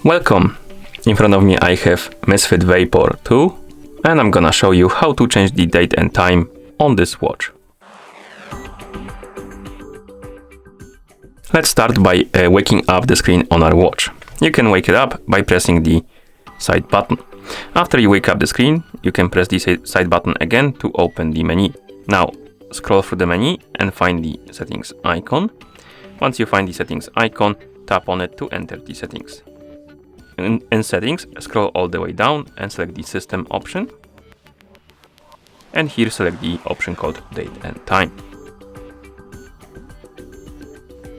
Welcome! In front of me I have MISFIT Vapor 2 and I'm gonna show you how to change the date and time on this watch. Let's start by waking up the screen on our watch. You can wake it up by pressing the side button. After you wake up the screen, you can press the side button again to open the menu. Now scroll through the menu and find the settings icon. Once you find the settings icon, tap on it to enter the settings. In settings, scroll all the way down and select the system option. And here select the option called date and time.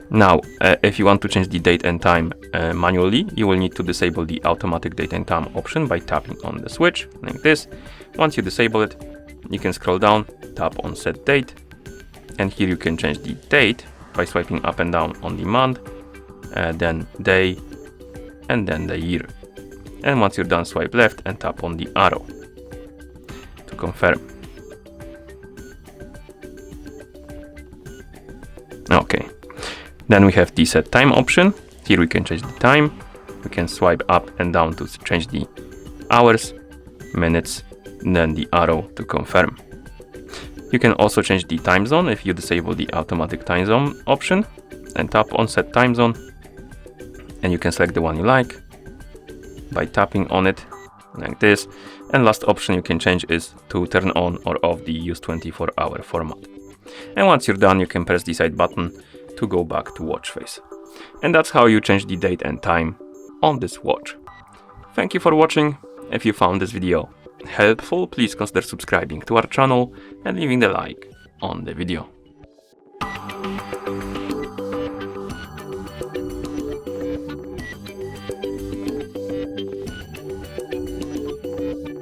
Now, if you want to change the date and time manually, you will need to disable the automatic date and time option by tapping on the switch like this. Once you disable it, you can scroll down, tap on set date, and here you can change the date by swiping up and down on the month, then day, and then the year. And once you're done, swipe left and tap on the arrow to confirm. Okay, then we have the set time option. Here we can change the time. We can swipe up and down to change the hours, minutes, then the arrow to confirm. You can also change the time zone if you disable the automatic time zone option and tap on set time zone. And you can select the one you like by tapping on it like this. And last option you can change is to turn on or off the use 24-hour format. And once you're done, you can press the side button to go back to watch face. And that's how you change the date and time on this watch. Thank you for watching. If you found this video helpful, please consider subscribing to our channel and leaving the like on the video.